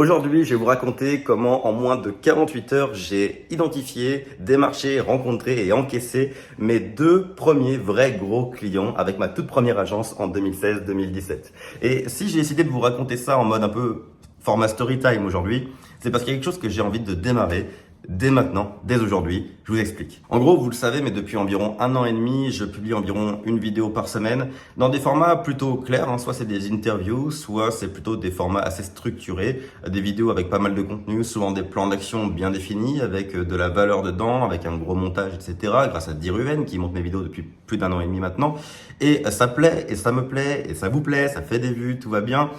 Aujourd'hui, je vais vous raconter comment en moins de 48 heures, j'ai identifié, démarché, rencontré et encaissé mes deux premiers vrais gros clients avec ma toute première agence en 2016-2017. Et si j'ai décidé de vous raconter ça en mode un peu format story time aujourd'hui, c'est parce qu'il y a quelque chose que j'ai envie de démarrer dès maintenant, dès aujourd'hui. Je vous explique. En gros, vous le savez, mais depuis environ 1 an et demi, je publie environ une vidéo par semaine dans des formats plutôt clairs, hein. Soit c'est des interviews, soit c'est plutôt des formats assez structurés, des vidéos avec pas mal de contenu, souvent des plans d'action bien définis, avec de la valeur dedans, avec un gros montage, etc. Grâce à Diruven qui monte mes vidéos depuis plus d'1 an et demi maintenant. Et ça plaît, et ça me plaît, et ça vous plaît, ça fait des vues, tout va bien.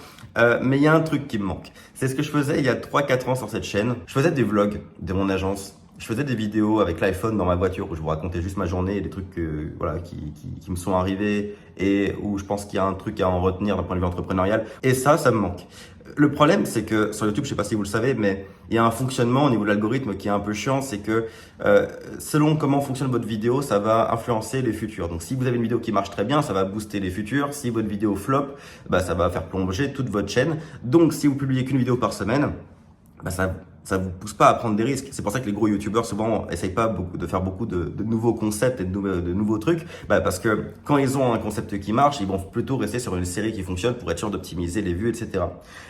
Mais il y a un truc qui me manque. C'est ce que je faisais il y a 3-4 ans sur cette chaîne. Je faisais des vlogs de mon agence. Je faisais des vidéos avec l'iPhone dans ma voiture où je vous racontais juste ma journée et des trucs qui me sont arrivés et où je pense qu'il y a un truc à en retenir d'un point de vue entrepreneurial. Et ça me manque. Le problème, c'est que sur YouTube, je sais pas si vous le savez, mais il y a un fonctionnement au niveau de l'algorithme qui est un peu chiant. C'est que selon comment fonctionne votre vidéo, ça va influencer les futurs. Donc, si vous avez une vidéo qui marche très bien, ça va booster les futurs. Si votre vidéo flop, ça va faire plonger toute votre chaîne. Donc, si vous publiez qu'une vidéo par semaine, ça vous pousse pas à prendre des risques. C'est pour ça que les gros youtubeurs souvent essayent pas de faire beaucoup de nouveaux concepts et de nouveaux trucs, parce que quand ils ont un concept qui marche, ils vont plutôt rester sur une série qui fonctionne pour être sûr d'optimiser les vues, etc.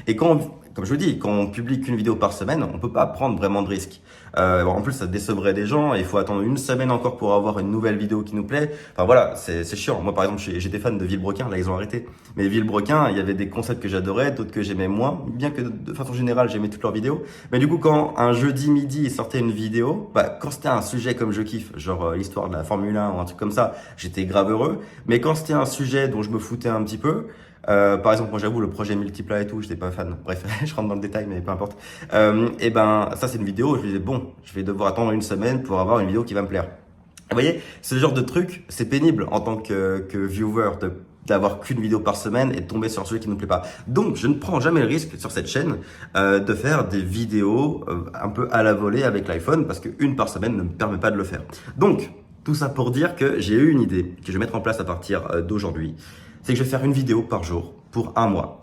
Et comme je vous dis, quand on publie qu'une vidéo par semaine, on peut pas prendre vraiment de risques. En plus, ça décevrait des gens et il faut attendre une semaine encore pour avoir une nouvelle vidéo qui nous plaît. Enfin voilà, c'est chiant. Moi, par exemple, j'étais fan de Villebrequin, là ils ont arrêté. Mais Villebrequin, il y avait des concepts que j'adorais, d'autres que j'aimais moins, bien que de façon générale, j'aimais toutes leurs vidéos. Mais du coup, quand un jeudi midi, ils sortaient une vidéo, quand c'était un sujet comme je kiffe, genre l'histoire de la Formule 1 ou un truc comme ça, j'étais grave heureux. Mais quand c'était un sujet dont je me foutais un petit peu, par exemple, moi j'avoue, le projet Multipla et tout, j'étais pas fan. Bref, je rentre dans le détail, mais peu importe. Ça c'est une vidéo, je me disais, bon, je vais devoir attendre une semaine pour avoir une vidéo qui va me plaire. Vous voyez, ce genre de truc, c'est pénible en tant que viewer d'avoir qu'une vidéo par semaine et de tomber sur un sujet qui ne nous plaît pas. Donc, je ne prends jamais le risque sur cette chaîne de faire des vidéos un peu à la volée avec l'iPhone parce qu'une par semaine ne me permet pas de le faire. Donc, tout ça pour dire que j'ai eu une idée que je vais mettre en place à partir d'aujourd'hui. C'est que je vais faire une vidéo par jour pour un mois.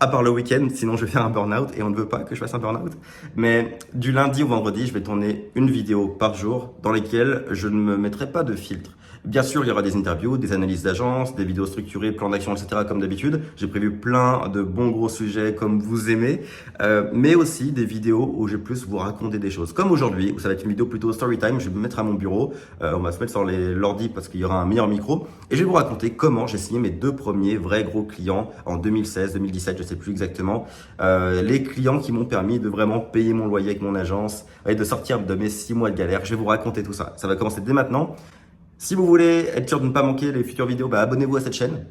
À part le week-end, sinon je vais faire un burn-out et on ne veut pas que je fasse un burn-out. Mais du lundi au vendredi, je vais tourner une vidéo par jour dans lesquelles je ne me mettrai pas de filtre. Bien sûr, il y aura des interviews, des analyses d'agence, des vidéos structurées, plans d'action, etc. comme d'habitude. J'ai prévu plein de bons gros sujets comme vous aimez, mais aussi des vidéos où je vais plus vous raconter des choses. Comme aujourd'hui, où ça va être une vidéo plutôt story time, je vais me mettre à mon bureau, on va se mettre sur l'ordi parce qu'il y aura un meilleur micro, et je vais vous raconter comment j'ai signé mes deux premiers vrais gros clients en 2016, 2017, je sais plus exactement. Les clients qui m'ont permis de vraiment payer mon loyer avec mon agence et de sortir de mes 6 mois de galère. Je vais vous raconter tout ça. Ça va commencer dès maintenant. Si vous voulez être sûr de ne pas manquer les futures vidéos, abonnez-vous à cette chaîne.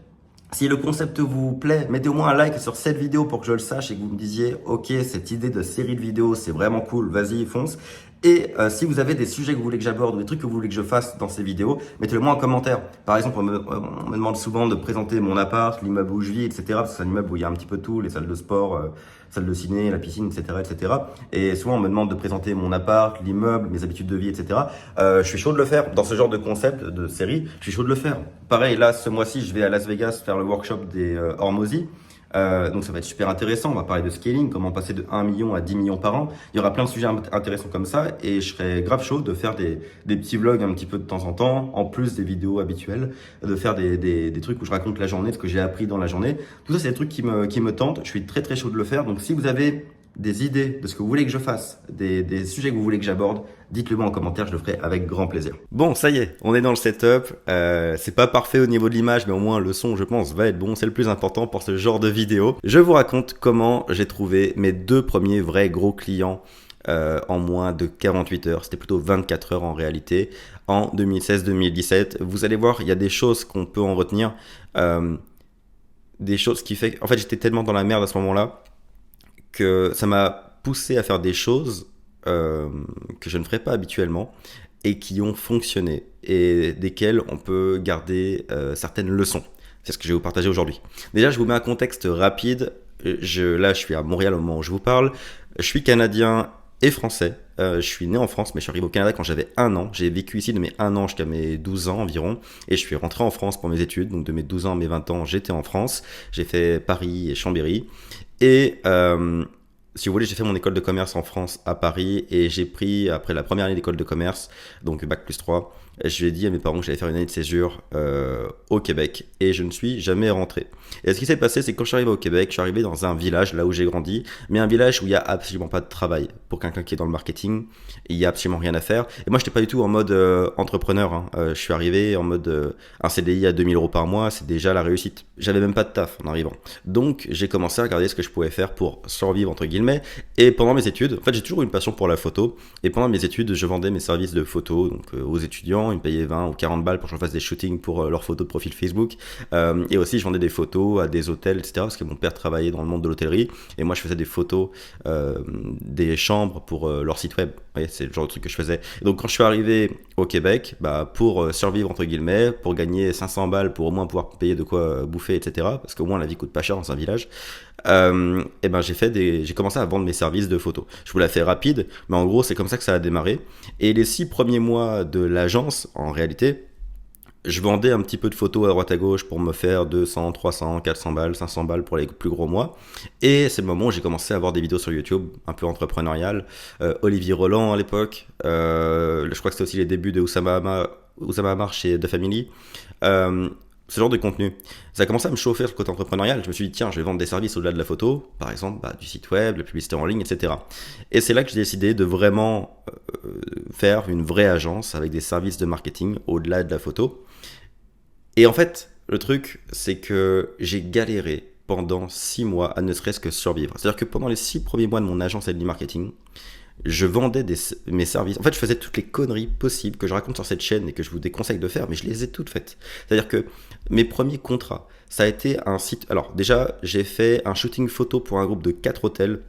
Si le concept vous plaît, mettez au moins un like sur cette vidéo pour que je le sache et que vous me disiez « Ok, cette idée de série de vidéos, c'est vraiment cool, vas-y, fonce ». Et si vous avez des sujets que vous voulez que j'aborde ou des trucs que vous voulez que je fasse dans ces vidéos, mettez-le moi en commentaire. Par exemple, on me demande souvent de présenter mon appart, l'immeuble où je vis, etc. Parce que c'est un immeuble où il y a un petit peu tout, les salles de sport, salle de ciné, la piscine, etc., etc. Et souvent, on me demande de présenter mon appart, l'immeuble, mes habitudes de vie, etc. Je suis chaud de le faire. Dans ce genre de concept, de série, je suis chaud de le faire. Pareil, là, ce mois-ci, je vais à Las Vegas faire le workshop des Hormozy. Donc ça va être super intéressant, on va parler de scaling, comment passer de 1 million à 10 millions par an. Il y aura plein de sujets intéressants comme ça et je serais grave chaud de faire des petits vlogs un petit peu de temps en temps, en plus des vidéos habituelles, de faire des trucs où je raconte la journée, ce que j'ai appris dans la journée. Tout ça, c'est des trucs qui me tentent, je suis très très chaud de le faire. Donc si vous avez des idées de ce que vous voulez que je fasse, des sujets que vous voulez que j'aborde, dites-le moi en commentaire, je le ferai avec grand plaisir. Bon, ça y est, on est dans le setup. C'est pas parfait au niveau de l'image, mais au moins le son, je pense, va être bon. C'est le plus important pour ce genre de vidéo. Je vous raconte comment j'ai trouvé mes deux premiers vrais gros clients en moins de 48 heures. C'était plutôt 24 heures en réalité, en 2016-2017. Vous allez voir, il y a des choses qu'on peut en retenir. Des choses qui fait... En fait, j'étais tellement dans la merde à ce moment-là que ça m'a poussé à faire des choses que je ne ferais pas habituellement et qui ont fonctionné et desquelles on peut garder certaines leçons. C'est ce que je vais vous partager aujourd'hui. Déjà, je vous mets un contexte rapide. Là, je suis à Montréal au moment où je vous parle. Je suis canadien et français. Je suis né en France, mais je suis arrivé au Canada quand j'avais 1 an. J'ai vécu ici de mes 1 an jusqu'à mes 12 ans environ. Et je suis rentré en France pour mes études. Donc de mes 12 ans à mes 20 ans, j'étais en France. J'ai fait Paris et Chambéry. Et Si vous voulez, j'ai fait mon école de commerce en France, à Paris, et j'ai pris, après la première année d'école de commerce, donc bac plus 3, je lui ai dit à mes parents que j'allais faire une année de césure au Québec, et je ne suis jamais rentré. Et ce qui s'est passé, c'est que quand je suis arrivé au Québec, je suis arrivé dans un village, là où j'ai grandi, mais un village où il n'y a absolument pas de travail. Pour quelqu'un qui est dans le marketing, il n'y a absolument rien à faire. Et moi, je n'étais pas du tout en mode entrepreneur, hein. Je suis arrivé en mode un CDI à 2 000 € par mois, c'est déjà la réussite. J'avais même pas de taf en arrivant. Donc, j'ai commencé à regarder ce que je pouvais faire pour survivre, entre guillemets. Et pendant mes études, en fait, j'ai toujours eu une passion pour la photo. Et pendant mes études, je vendais mes services de photo donc, aux étudiants. Ils me payaient 20 ou 40 balles pour que je fasse des shootings pour leurs photos de profil Facebook. Et aussi, je vendais des photos à des hôtels, etc. Parce que mon père travaillait dans le monde de l'hôtellerie. Et moi, je faisais des photos des chambres pour leur site web. Vous voyez, c'est le genre de truc que je faisais. Et donc, quand je suis arrivé au Québec, bah, pour survivre, entre guillemets, pour gagner 500 balles, pour au moins pouvoir payer de quoi bouffer, etc. Parce qu'au moins, la vie coûte pas cher dans un village. Et ben j'ai commencé à vendre mes services de photo. Je vous la fais rapide, mais en gros c'est comme ça que ça a démarré. Et les 6 premiers mois de l'agence, en réalité, je vendais un petit peu de photos à droite à gauche pour me faire 200, 300, 400 balles, 500 balles pour les plus gros mois. Et c'est le moment où j'ai commencé à avoir des vidéos sur YouTube, un peu entrepreneuriales. Olivier Roland à l'époque, je crois que c'était aussi les débuts de Oussama Hamar chez The Family. Euh, Ce genre de contenu. Ça a commencé à me chauffer sur le côté entrepreneurial. Je me suis dit, tiens, je vais vendre des services au-delà de la photo, par exemple bah, du site web, la publicité en ligne, etc. Et c'est là que j'ai décidé de vraiment faire une vraie agence avec des services de marketing au-delà de la photo. Et en fait, le truc, c'est que j'ai galéré pendant 6 mois à ne serait-ce que survivre. C'est-à-dire que pendant les 6 premiers mois de mon agence de marketing, je vendais mes services. En fait, je faisais toutes les conneries possibles que je raconte sur cette chaîne et que je vous déconseille de faire, mais je les ai toutes faites. C'est-à-dire que mes premiers contrats, ça a été un site. Alors, déjà, j'ai fait un shooting photo pour un groupe de 4 hôtels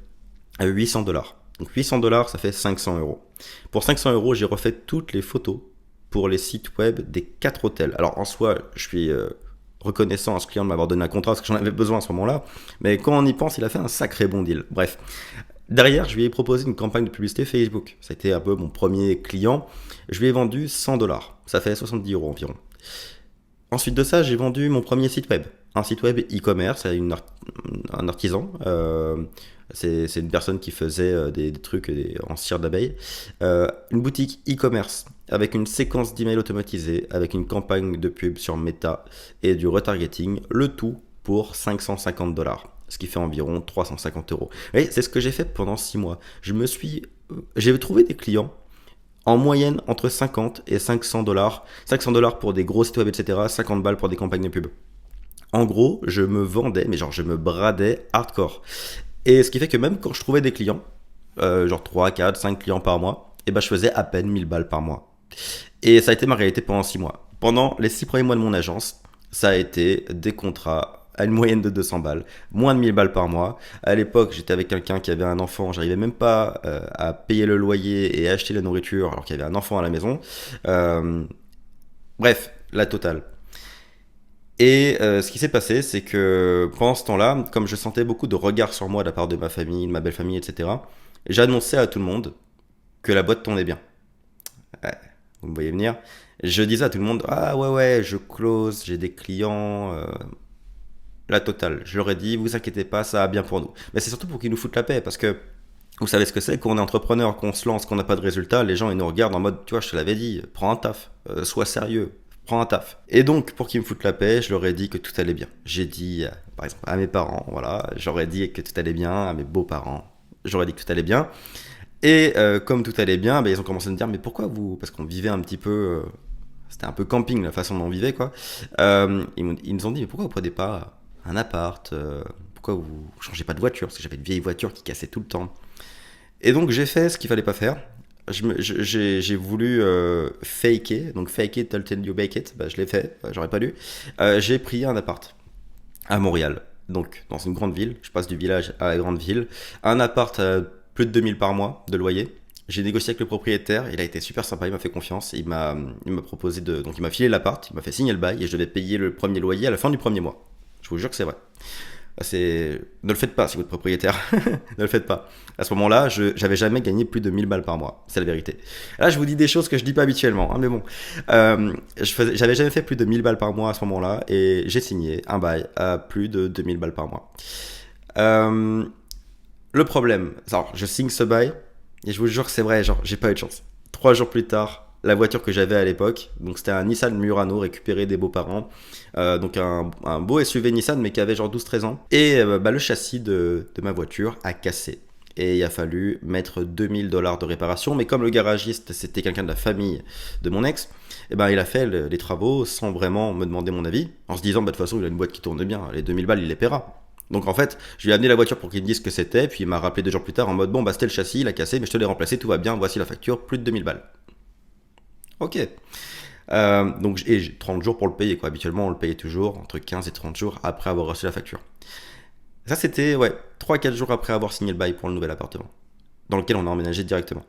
à 800 $. Donc, 800 $, ça fait 500 €. Pour 500 €, j'ai refait toutes les photos pour les sites web des 4 hôtels. Alors, en soi, je suis reconnaissant à ce client de m'avoir donné un contrat parce que j'en avais besoin à ce moment-là. Mais quand on y pense, il a fait un sacré bon deal. Bref. Derrière, je lui ai proposé une campagne de publicité Facebook. Ça a été un peu mon premier client. Je lui ai vendu 100 $. Ça fait 70 € environ. Ensuite de ça, j'ai vendu mon premier site web. Un site web e-commerce à un artisan. C'est une personne qui faisait des trucs en cire d'abeille. Une boutique e-commerce avec une séquence d'emails automatisés, avec une campagne de pub sur Meta et du retargeting. Le tout pour 550 $. Ce qui fait environ 350 €. Et c'est ce que j'ai fait pendant 6 mois. J'ai trouvé des clients en moyenne entre 50 et 500 $. 500 $ pour des gros sites web, etc. 50 balles pour des campagnes de pub. En gros, je me vendais, mais genre je me bradais hardcore. Et ce qui fait que même quand je trouvais des clients, genre 3, 4, 5 clients par mois, et ben je faisais à peine 1000 balles par mois. Et ça a été ma réalité pendant 6 mois. Pendant les 6 premiers mois de mon agence, ça a été des contrats à une moyenne de 200 balles, moins de 1000 balles par mois. À l'époque, j'étais avec quelqu'un qui avait un enfant, j'arrivais même pas à payer le loyer et acheter la nourriture alors qu'il y avait un enfant à la maison. Euh, Bref, la totale. Et ce qui s'est passé, c'est que pendant ce temps-là, comme je sentais beaucoup de regards sur moi de la part de ma famille, de ma belle famille, etc., j'annonçais à tout le monde que la boîte tournait bien. Ouais, vous me voyez venir. Je disais à tout le monde, ah ouais ouais, je close, j'ai des clients, la totale. Je leur ai dit, vous inquiétez pas, ça va bien pour nous. Mais c'est surtout pour qu'ils nous foutent la paix, parce que vous savez ce que c'est, quand on est entrepreneur, qu'on se lance, qu'on n'a pas de résultat, les gens ils nous regardent en mode, tu vois, je te l'avais dit, prends un taf, sois sérieux, prends un taf. Et donc, pour qu'ils me foutent la paix, je leur ai dit que tout allait bien. J'ai dit, par exemple, à mes parents, voilà, j'aurais dit que tout allait bien, à mes beaux-parents, j'aurais dit que tout allait bien. Et comme tout allait bien, ben, ils ont commencé à me dire, mais pourquoi vous... Parce qu'on vivait un petit peu... c'était un peu camping la façon dont on vivait, quoi. Ils nous ont dit, mais pourquoi vous prenez pas un appart pourquoi vous changez pas de voiture? Parce que j'avais une vieille voiture qui cassait tout le temps. Et donc j'ai fait ce qu'il fallait pas faire. J'ai voulu faker, donc fake it till you make it, bah, je l'ai fait, j'aurais pas dû. J'ai pris un appart à Montréal, donc dans une grande ville, je passe du village à la grande ville, un appart à plus de 2000 par mois de loyer. J'ai négocié avec le propriétaire, il a été super sympa, il m'a fait confiance, il m'a proposé de, donc il m'a filé l'appart, il m'a fait signer le bail et je devais payer le premier loyer à la fin du premier mois. Je vous jure que c'est vrai. Ne le faites pas si vous êtes propriétaire. Ne le faites pas. À ce moment-là, j'avais jamais gagné plus de 1000 balles par mois. C'est la vérité. Là, je vous dis des choses que je dis pas habituellement, hein, mais bon. J'avais jamais fait plus de 1000 balles par mois à ce moment-là et j'ai signé un bail à plus de 2000 balles par mois. Euh, Le problème, alors je signe ce bail, et je vous jure que c'est vrai, genre j'ai pas eu de chance. 3 jours plus tard, la voiture que j'avais à l'époque, donc c'était un Nissan Murano récupéré des beaux-parents, donc un beau SUV Nissan mais qui avait genre 12-13 ans, et le châssis de ma voiture a cassé. Et il a fallu mettre 2000 $ de réparation, mais comme le garagiste c'était quelqu'un de la famille de mon ex, eh ben, il a fait les travaux sans vraiment me demander mon avis, en se disant bah, de toute façon il a une boîte qui tourne bien, les 2000 balles il les paiera. Donc en fait, je lui ai amené la voiture pour qu'il me dise ce que c'était, puis il m'a rappelé 2 jours plus tard en mode bon bah c'était le châssis, il a cassé, mais je te l'ai remplacé, tout va bien, voici la facture, plus de 2000 balles. Ok. Donc et j'ai 30 jours pour le payer quoi. Habituellement on le payait toujours entre 15 et 30 jours après avoir reçu la facture. Ça c'était ouais 3-4 jours après avoir signé le bail pour le nouvel appartement, dans lequel on a emménagé directement.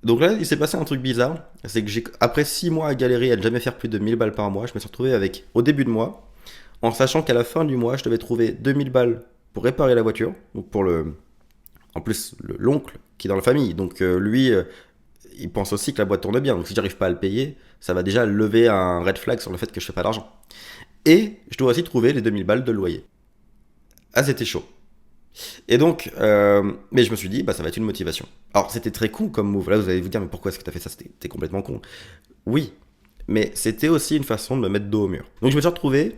Donc là il s'est passé un truc bizarre, c'est que après 6 mois à galérer à ne jamais faire plus de 1000 balles par mois, je me suis retrouvé avec au début de mois, en sachant qu'à la fin du mois je devais trouver 2000 balles pour réparer la voiture, donc pour le en plus l'oncle qui est dans la famille, donc lui il pense aussi que la boîte tourne bien. Donc si j'arrive pas à le payer, ça va déjà lever un red flag sur le fait que je fais pas d'argent. Et je dois aussi trouver les 2000 balles de loyer. Ah, c'était chaud. Et donc, mais je me suis dit, bah ça va être une motivation. Alors c'était très con comme move. Là, vous allez vous dire, mais pourquoi est-ce que t'as fait ça? C'était complètement con. Oui, mais c'était aussi une façon de me mettre dos au mur. Donc je me suis retrouvé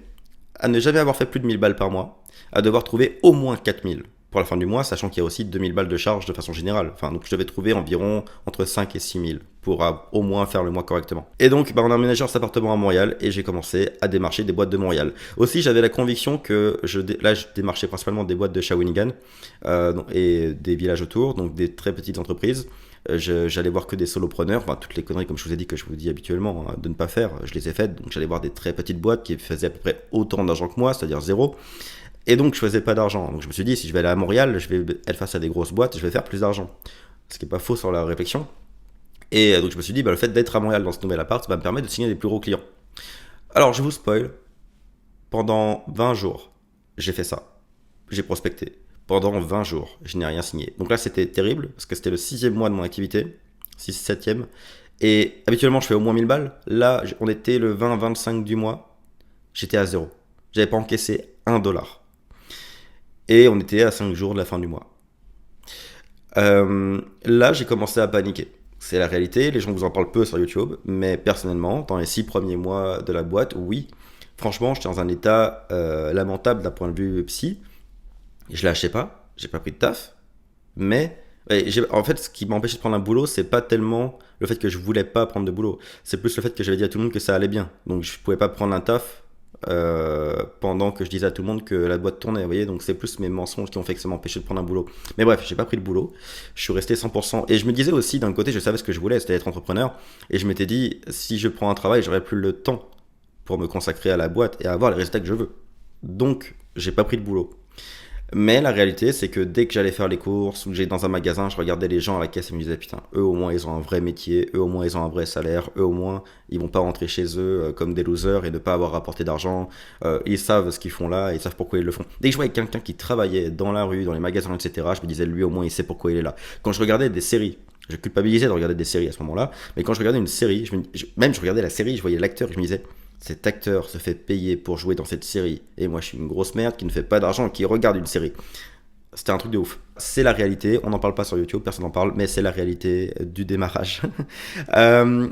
à ne jamais avoir fait plus de 1000 balles par mois, à devoir trouver au moins 4000 pour la fin du mois, sachant qu'il y a aussi 2000 balles de charges de façon générale. Enfin, donc je devais trouver environ entre 5 et 6000 pour au moins faire le mois correctement. Et donc, bah, on a emménagé dans cet appartement à Montréal et j'ai commencé à démarcher des boîtes de Montréal. Aussi, j'avais la conviction que là, je démarchais principalement des boîtes de Shawinigan et des villages autour, donc des très petites entreprises. J'allais voir que des solopreneurs, enfin toutes les conneries comme je vous ai dit que je vous dis habituellement de ne pas faire, je les ai faites, donc j'allais voir des très petites boîtes qui faisaient à peu près autant d'argent que moi, c'est-à-dire zéro, et donc je faisais pas d'argent. Donc je me suis dit si je vais aller à Montréal, je vais être face à des grosses boîtes, je vais faire plus d'argent. Ce qui est pas faux sur la réflexion. Et donc je me suis dit bah, le fait d'être à Montréal dans ce nouvel appart va me permettre de signer les plus gros clients. Alors je vous spoil, pendant 20 jours, j'ai fait ça. J'ai prospecté. Pendant 20 jours, je n'ai rien signé. Donc là, c'était terrible, parce que c'était le 6e mois de mon activité, 6-7e. Et habituellement, je fais au moins 1000 balles. Là, on était le 20-25 du mois, j'étais à zéro. J'avais pas encaissé $1. Et on était à 5 jours de la fin du mois. Là, j'ai commencé à paniquer. C'est la réalité, les gens vous en parlent peu sur YouTube, mais personnellement, dans les 6 premiers mois de la boîte, oui, franchement, j'étais dans un état lamentable d'un point de vue psy. Je lâchais pas, j'ai pas pris de taf, mais en fait, ce qui m'empêchait de prendre un boulot, c'est pas tellement le fait que je voulais pas prendre de boulot, c'est plus le fait que j'avais dit à tout le monde que ça allait bien. Donc je pouvais pas prendre un taf pendant que je disais à tout le monde que la boîte tournait, vous voyez. Donc c'est plus mes mensonges qui ont fait que ça m'empêchait de prendre un boulot. Mais bref, j'ai pas pris le boulot, je suis resté 100%. Et je me disais aussi, d'un côté, je savais ce que je voulais, c'était être entrepreneur. Et je m'étais dit, si je prends un travail, j'aurai plus le temps pour me consacrer à la boîte et à avoir les résultats que je veux. Donc j'ai pas pris de boulot. Mais la réalité, c'est que dès que j'allais faire les courses ou que j'étais dans un magasin, je regardais les gens à la caisse et me disais putain, eux au moins ils ont un vrai métier, eux au moins ils ont un vrai salaire, eux au moins ils vont pas rentrer chez eux comme des losers et ne pas avoir rapporté d'argent. Ils savent ce qu'ils font là, ils savent pourquoi ils le font. Dès que je voyais quelqu'un qui travaillait dans la rue, dans les magasins, etc., je me disais lui au moins il sait pourquoi il est là. Quand je regardais des séries, je culpabilisais de regarder des séries à ce moment-là, mais quand je regardais une série, même je regardais la série, je voyais l'acteur et je me disais cet acteur se fait payer pour jouer dans cette série. Et moi, je suis une grosse merde qui ne fait pas d'argent et qui regarde une série. C'était un truc de ouf. C'est la réalité. On n'en parle pas sur YouTube, personne n'en parle, mais c'est la réalité du démarrage. Euh,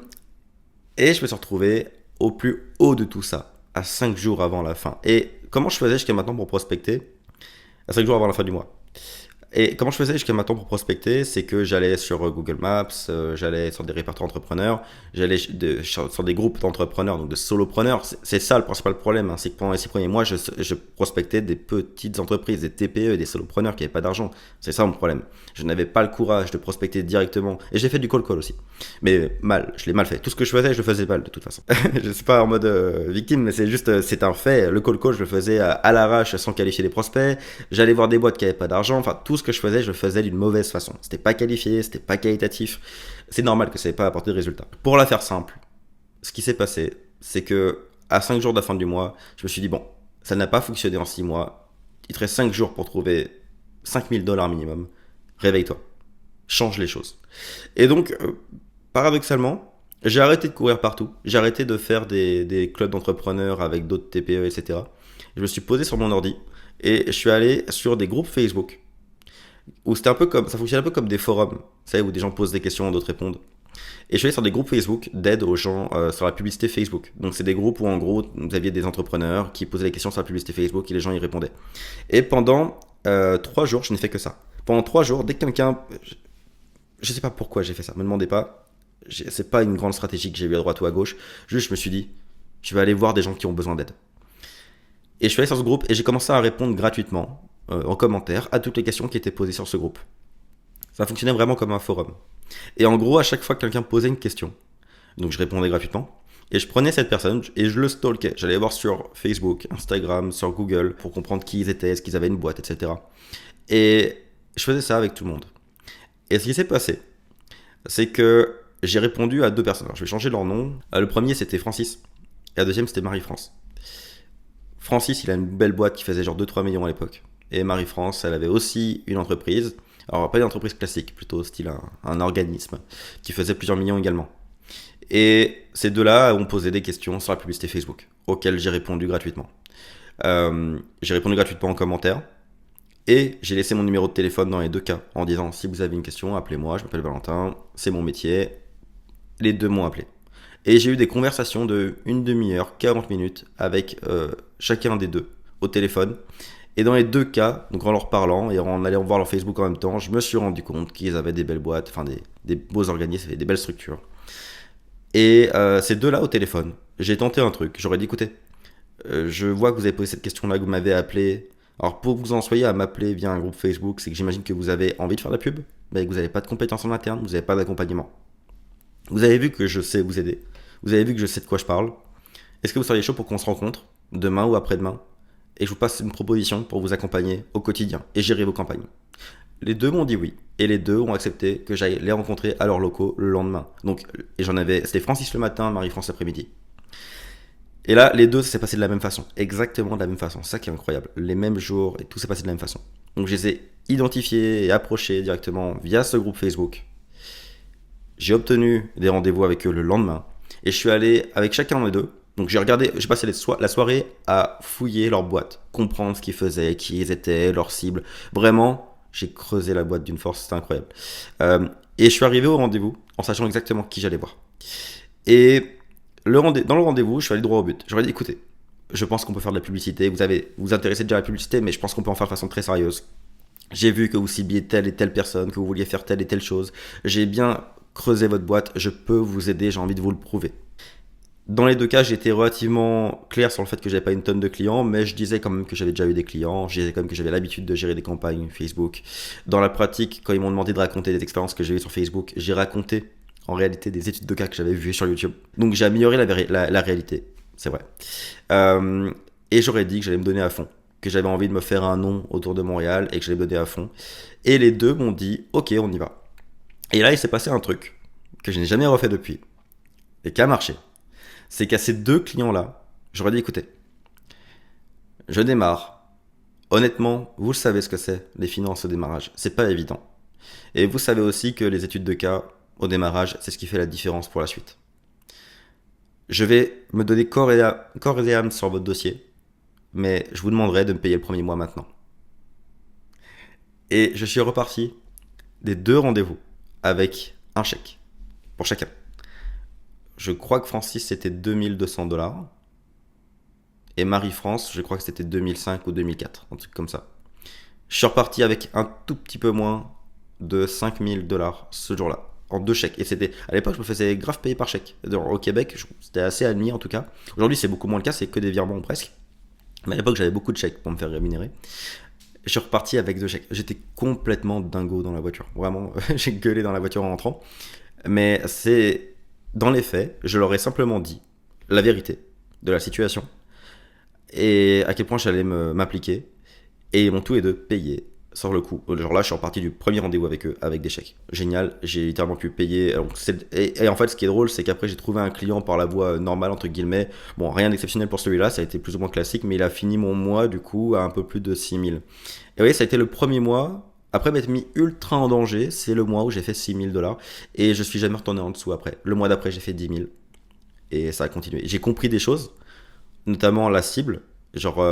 et je me suis retrouvé au plus haut de tout ça, à 5 jours avant la fin. Et comment je faisais jusqu'à maintenant pour prospecter? À 5 jours avant la fin du mois. Et comment je faisais jusqu'à maintenant pour prospecter, c'est que j'allais sur Google Maps, j'allais sur des répertoires entrepreneurs, sur des groupes d'entrepreneurs, donc de solopreneurs. C'est ça le principal problème, hein, c'est que pendant les 6 premiers mois, je prospectais des petites entreprises, des TPE, des solopreneurs qui n'avaient pas d'argent. C'est ça mon problème. Je n'avais pas le courage de prospecter directement. Et j'ai fait du cold call aussi. Mais mal, je l'ai mal fait. Tout ce que je faisais, je le faisais mal de toute façon. Je suis pas en mode victime, mais c'est juste, c'est un fait. Le cold call, je le faisais à l'arrache sans qualifier les prospects. J'allais voir des boîtes qui n'avaient pas d'argent. Enfin, tout ce que je le faisais d'une mauvaise façon. C'était pas qualifié, c'était pas qualitatif. C'est normal que ça n'ait pas apporté de résultat. Pour la faire simple, ce qui s'est passé, c'est que à 5 jours de la fin du mois, je me suis dit, bon, ça n'a pas fonctionné en 6 mois. Il te reste 5 jours pour trouver 5000 $ minimum. Réveille-toi. Change les choses. Et donc, paradoxalement, j'ai arrêté de courir partout. J'ai arrêté de faire des clubs d'entrepreneurs avec d'autres TPE, etc. Je me suis posé sur mon ordi et je suis allé sur des groupes Facebook où c'était un peu comme, ça fonctionnait un peu comme des forums, vous savez, où des gens posent des questions, d'autres répondent. Et je suis allé sur des groupes Facebook d'aide aux gens sur la publicité Facebook. Donc c'est des groupes où en gros vous aviez des entrepreneurs qui posaient des questions sur la publicité Facebook et les gens y répondaient. Et pendant 3 jours, je n'ai fait que ça. Pendant 3 jours, dès que quelqu'un, je sais pas pourquoi j'ai fait ça, me demandez pas. C'est pas une grande stratégie que j'ai eu à droite ou à gauche. Juste je me suis dit, je vais aller voir des gens qui ont besoin d'aide. Et je suis allé sur ce groupe et j'ai commencé à répondre gratuitement en commentaire à toutes les questions qui étaient posées sur ce groupe. Ça fonctionnait vraiment comme un forum. Et en gros, à chaque fois que quelqu'un me posait une question, donc je répondais gratuitement, et je prenais cette personne et je le stalkais. J'allais voir sur Facebook, Instagram, sur Google pour comprendre qui ils étaient, est-ce qu'ils avaient une boîte, etc. Et je faisais ça avec tout le monde. Et ce qui s'est passé, c'est que j'ai répondu à 2 personnes. Alors, je vais changer leur nom. Le premier, c'était Francis. Et la deuxième, c'était Marie-France. Francis, il a une belle boîte qui faisait genre 2-3 millions à l'époque. Et Marie-France, elle avait aussi une entreprise. Alors, pas une entreprise classique, plutôt style un organisme, qui faisait plusieurs millions également. Et ces deux-là ont posé des questions sur la publicité Facebook, auxquelles j'ai répondu gratuitement. J'ai répondu gratuitement en commentaire. Et j'ai laissé mon numéro de téléphone dans les 2 cas, en disant si vous avez une question, appelez-moi, je m'appelle Valentin, c'est mon métier. Les 2 m'ont appelé. Et j'ai eu des conversations de une demi-heure, 40 minutes avec chacun des 2 au téléphone. Et dans les 2 cas, donc en leur parlant et en allant voir leur Facebook en même temps, je me suis rendu compte qu'ils avaient des belles boîtes, enfin des beaux organismes et des belles structures. Et ces 2-là au téléphone, j'ai tenté un truc. J'aurais dit écoutez, je vois que vous avez posé cette question-là, que vous m'avez appelé. Alors pour que vous en soyez à m'appeler via un groupe Facebook, c'est que j'imagine que vous avez envie de faire de la pub, mais que vous n'avez pas de compétences en interne, vous n'avez pas d'accompagnement. Vous avez vu que je sais vous aider, vous avez vu que je sais de quoi je parle. Est-ce que vous seriez chaud pour qu'on se rencontre demain ou après-demain et je vous passe une proposition pour vous accompagner au quotidien et gérer vos campagnes? Les 2 m'ont dit oui et les 2 ont accepté que j'aille les rencontrer à leurs locaux le lendemain. Donc et c'était Francis le matin, Marie-France l'après-midi. Et là, les 2, ça s'est passé de la même façon. Exactement de la même façon. C'est ça qui est incroyable. Les mêmes jours et tout s'est passé de la même façon. Donc, je les ai identifiés et approchés directement via ce groupe Facebook. J'ai obtenu des rendez-vous avec eux le lendemain. Et je suis allé avec chacun des 2. Donc, j'ai passé la soirée à fouiller leur boîte, comprendre ce qu'ils faisaient, qui ils étaient, leurs cibles. Vraiment, j'ai creusé la boîte d'une force, c'était incroyable. Et je suis arrivé au rendez-vous en sachant exactement qui j'allais voir. Et dans le rendez-vous, je suis allé droit au but. J'aurais dit, écoutez, je pense qu'on peut faire de la publicité. Vous vous intéressez déjà à la publicité, mais je pense qu'on peut en faire de façon très sérieuse. J'ai vu que vous cibliez telle et telle personne, que vous vouliez faire telle et telle chose. J'ai bien creusé votre boîte. Je peux vous aider. J'ai envie de vous le prouver. Dans les 2 cas, j'ai été relativement clair sur le fait que j'avais pas une tonne de clients, mais je disais quand même que j'avais déjà eu des clients. Je disais quand même que j'avais l'habitude de gérer des campagnes Facebook. Dans la pratique, quand ils m'ont demandé de raconter des expériences que j'ai eues sur Facebook, j'ai raconté en réalité des études de cas que j'avais vues sur YouTube. Donc j'ai amélioré la réalité, c'est vrai. Et j'aurais dit que j'allais me donner à fond, que j'avais envie de me faire un nom autour de Montréal et que j'allais me donner à fond. Et les 2 m'ont dit ok, on y va. Et là il s'est passé un truc que je n'ai jamais refait depuis et qui a marché. C'est qu'à ces 2 clients-là, j'aurais dit écoutez, je démarre. Honnêtement, vous savez ce que c'est, les finances au démarrage. C'est pas évident. Et vous savez aussi que les études de cas au démarrage, c'est ce qui fait la différence pour la suite. Je vais me donner corps et âme sur votre dossier, mais je vous demanderai de me payer le premier mois maintenant. Et je suis reparti des 2 rendez-vous avec un chèque pour chacun. Je crois que Francis c'était 2200 $ et Marie-France, je crois que c'était 2005 ou 2004, un truc comme ça. Je suis reparti avec un tout petit peu moins de 5000 $ ce jour-là, en 2 chèques. Et c'était, à l'époque, je me faisais grave payer par chèque. Au Québec, c'était assez admis en tout cas. Aujourd'hui, c'est beaucoup moins le cas, c'est que des virements ou presque. Mais à l'époque, j'avais beaucoup de chèques pour me faire rémunérer. Je suis reparti avec 2 chèques. J'étais complètement dingo dans la voiture. Vraiment, j'ai gueulé dans la voiture en rentrant. Mais c'est, dans les faits, je leur ai simplement dit la vérité de la situation et à quel point j'allais m'appliquer. Et ils m'ont tous les 2 payé sur le coup. Genre là, je suis reparti du premier rendez-vous avec eux avec des chèques. Génial, j'ai littéralement pu payer. Et en fait, ce qui est drôle, c'est qu'après, j'ai trouvé un client par la voie normale, entre guillemets. Bon, rien d'exceptionnel pour celui-là, ça a été plus ou moins classique, mais il a fini mon mois, du coup, à un peu plus de 6000. Et vous voyez, ça a été le premier mois. Après m'être mis ultra en danger, c'est le mois où j'ai fait 6000 $. Et je suis jamais retourné en dessous après. Le mois d'après, j'ai fait 10 000. Et ça a continué. J'ai compris des choses, notamment la cible. Genre,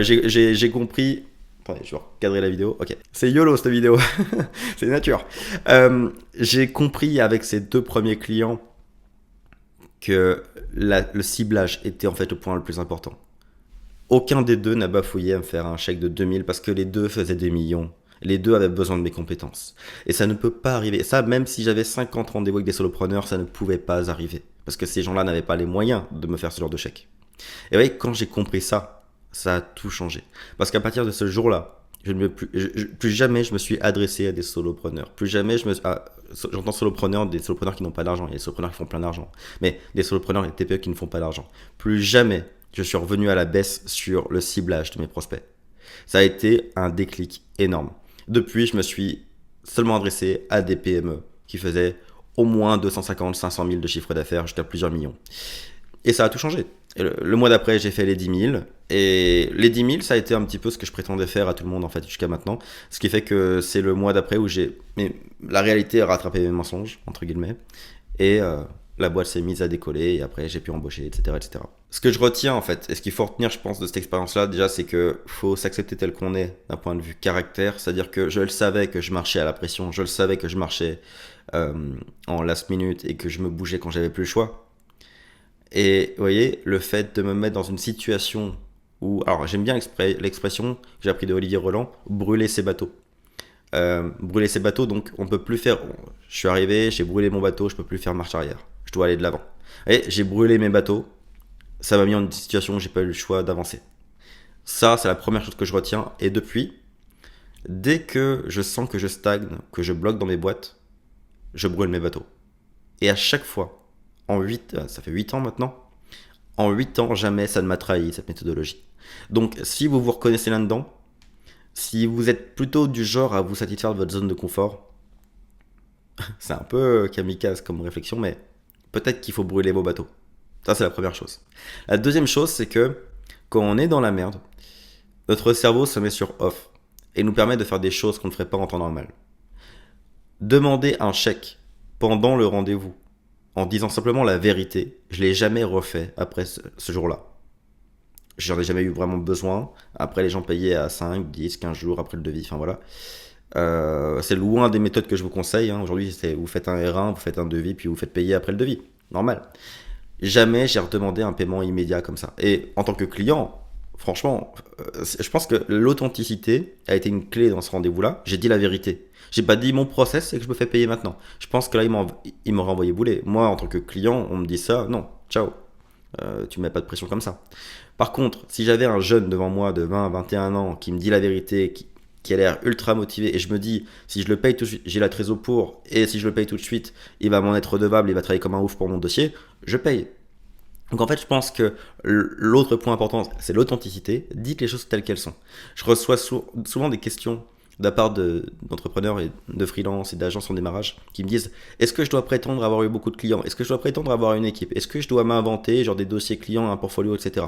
j'ai compris Attendez, je vais recadrer la vidéo. Ok. C'est YOLO cette vidéo. C'est nature. J'ai compris avec ces 2 premiers clients que le ciblage était en fait le point le plus important. Aucun des 2 n'a bafouillé à me faire un chèque de 2000 parce que les 2 faisaient des millions. Les 2 avaient besoin de mes compétences. Et ça ne peut pas arriver. Ça, même si j'avais 50 rendez-vous avec des solopreneurs, ça ne pouvait pas arriver. Parce que ces gens-là n'avaient pas les moyens de me faire ce genre de chèque. Et vous voyez, quand j'ai compris ça, ça a tout changé. Parce qu'à partir de ce jour-là, plus jamais je me suis adressé à des solopreneurs. Plus jamais j'entends solopreneurs, des solopreneurs qui n'ont pas d'argent. Il y a des solopreneurs qui font plein d'argent. Mais des solopreneurs et des TPE qui ne font pas d'argent. Plus jamais je suis revenu à la baisse sur le ciblage de mes prospects. Ça a été un déclic énorme. Depuis, je me suis seulement adressé à des PME qui faisaient au moins 250, 500 000 de chiffre d'affaires jusqu'à plusieurs millions. Et ça a tout changé. Et le mois d'après, j'ai fait les 10 000. Et les 10 000, ça a été un petit peu ce que je prétendais faire à tout le monde en fait jusqu'à maintenant. Ce qui fait que c'est le mois d'après où mais la réalité a rattrapé mes mensonges, entre guillemets. Et la boîte s'est mise à décoller et après j'ai pu embaucher, etc., etc. Ce que je retiens en fait, et ce qu'il faut retenir je pense de cette expérience-là, déjà c'est que faut s'accepter tel qu'on est d'un point de vue caractère, c'est-à-dire que je le savais que je marchais à la pression, je le savais que je marchais en last minute et que je me bougeais quand j'avais plus le choix. Et vous voyez, le fait de me mettre dans une situation où, alors j'aime bien l'expression que j'ai appris de Olivier Roland, brûler ses bateaux. Brûler ses bateaux, donc on peut plus faire. Je suis arrivé, j'ai brûlé mon bateau, je peux plus faire marche arrière. Je dois aller de l'avant. Et j'ai brûlé mes bateaux. Ça m'a mis en une situation où j'ai pas eu le choix d'avancer. Ça, c'est la première chose que je retiens. Et depuis, dès que je sens que je stagne, que je bloque dans mes boîtes, je brûle mes bateaux. Et à chaque fois, ça fait 8 ans maintenant, en 8 ans, jamais ça ne m'a trahi, cette méthodologie. Donc, si vous vous reconnaissez là-dedans, si vous êtes plutôt du genre à vous satisfaire de votre zone de confort, c'est un peu kamikaze comme réflexion, mais peut-être qu'il faut brûler vos bateaux. Ça, c'est la première chose. La deuxième chose, c'est que quand on est dans la merde, notre cerveau se met sur off et nous permet de faire des choses qu'on ne ferait pas en temps normal. Demander un chèque pendant le rendez-vous en disant simplement la vérité, je l'ai jamais refait après ce jour-là. J'en ai jamais eu vraiment besoin. Après, les gens payaient à 5, 10, 15 jours après le devis. Enfin voilà. C'est loin des méthodes que je vous conseille. Aujourd'hui, vous faites un R1, vous faites un devis, puis vous faites payer après le devis. Normal. Jamais j'ai redemandé un paiement immédiat comme ça. Et en tant que client, franchement, je pense que l'authenticité a été une clé dans ce rendez-vous-là. J'ai dit la vérité. J'ai pas dit mon process, c'est que je me fais payer maintenant. Je pense que là, il m'aurait envoyé bouler. Moi, en tant que client, on me dit ça, non, ciao. Tu mets pas de pression comme ça. Par contre, si j'avais un jeune devant moi de 20 à 21 ans qui me dit la vérité, qui a l'air ultra motivé, et je me dis, si je le paye tout de suite, j'ai la trésor pour, et si je le paye tout de suite, il va m'en être redevable, il va travailler comme un ouf pour mon dossier, je paye. Donc en fait, je pense que l'autre point important, c'est l'authenticité. Dites les choses telles qu'elles sont. Je reçois souvent des questions de la part d'entrepreneurs et de freelance et d'agences en démarrage qui me disent: est-ce que je dois prétendre avoir eu beaucoup de clients? Est-ce que je dois prétendre avoir une équipe? Est-ce que je dois m'inventer genre des dossiers clients, un portfolio, etc.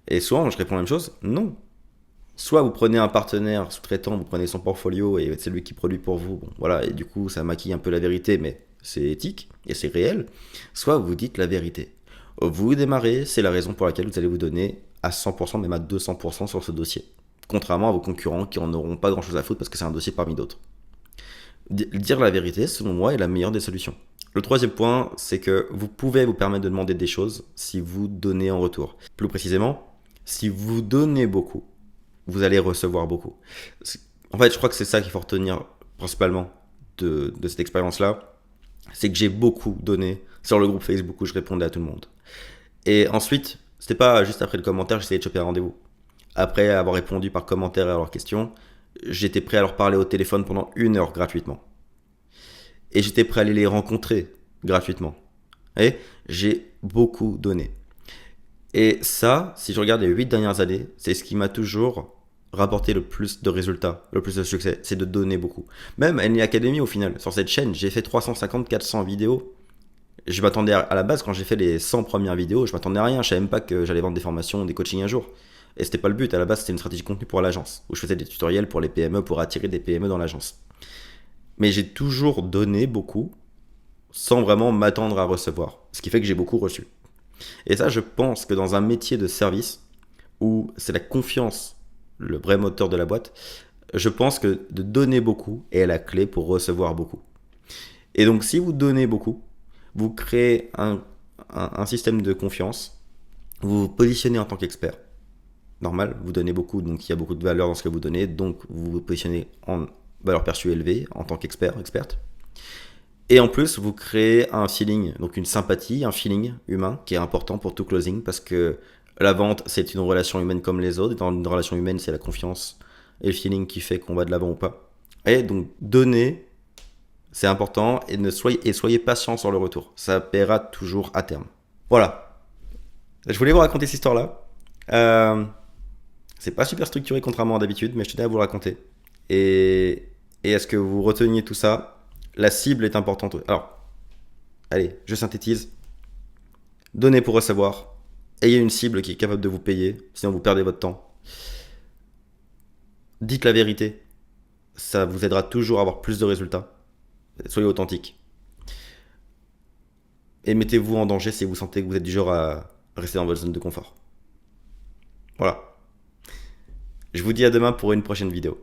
Et souvent, je réponds la même chose: non. Soit vous prenez un partenaire sous-traitant, vous prenez son portfolio et c'est lui qui produit pour vous. Bon, voilà, et du coup, ça maquille un peu la vérité, mais c'est éthique et c'est réel. Soit vous dites la vérité. Vous démarrez, c'est la raison pour laquelle vous allez vous donner à 100%, même à 200% sur ce dossier. Contrairement à vos concurrents qui en auront pas grand chose à foutre parce que c'est un dossier parmi d'autres. Dire la vérité, selon moi, est la meilleure des solutions. Le troisième point, c'est que vous pouvez vous permettre de demander des choses si vous donnez en retour. Plus précisément, si vous donnez beaucoup, vous allez recevoir beaucoup. En fait, je crois que c'est ça qu'il faut retenir principalement de cette expérience-là. C'est que j'ai beaucoup donné sur le groupe Facebook où je répondais à tout le monde. Et ensuite, c'était pas juste après le commentaire, j'essayais de choper un rendez-vous. Après avoir répondu par commentaire à leurs questions, j'étais prêt à leur parler au téléphone pendant 1 heure gratuitement. Et j'étais prêt à aller les rencontrer gratuitement. Et j'ai beaucoup donné. Et ça, si je regarde les 8 dernières années, c'est ce qui m'a toujours rapporté le plus de résultats, le plus de succès, c'est de donner beaucoup. Même NLE Academy au final, sur cette chaîne, j'ai fait 350-400 vidéos. Je m'attendais à la base, quand j'ai fait les 100 premières vidéos, je m'attendais à rien, je savais même pas que j'allais vendre des formations, des coachings un jour. Et c'était pas le but, à la base c'était une stratégie de contenu pour l'agence, où je faisais des tutoriels pour les PME, pour attirer des PME dans l'agence. Mais j'ai toujours donné beaucoup, sans vraiment m'attendre à recevoir, ce qui fait que j'ai beaucoup reçu. Et ça, je pense que dans un métier de service, où c'est la confiance le vrai moteur de la boîte, je pense que de donner beaucoup est la clé pour recevoir beaucoup. Et donc, si vous donnez beaucoup, vous créez un système de confiance, vous vous positionnez en tant qu'expert. Normal, vous donnez beaucoup, donc il y a beaucoup de valeur dans ce que vous donnez, donc vous vous positionnez en valeur perçue élevée en tant qu'expert, experte. Et en plus, vous créez un feeling, donc une sympathie, un feeling humain qui est important pour tout closing parce que la vente, c'est une relation humaine comme les autres. Dans une relation humaine, c'est la confiance et le feeling qui fait qu'on va de l'avant ou pas. Et donc, donner, c'est important et soyez patient sur le retour. Ça paiera toujours à terme. Voilà. Je voulais vous raconter cette histoire-là. C'est pas super structuré contrairement à d'habitude, mais je tenais à vous le raconter. Et est-ce que vous reteniez tout ça? La cible est importante. Alors, allez, je synthétise. Donnez pour recevoir. Ayez une cible qui est capable de vous payer, sinon vous perdez votre temps. Dites la vérité. Ça vous aidera toujours à avoir plus de résultats. Soyez authentique. Et mettez-vous en danger si vous sentez que vous êtes du genre à rester dans votre zone de confort. Voilà. Je vous dis à demain pour une prochaine vidéo.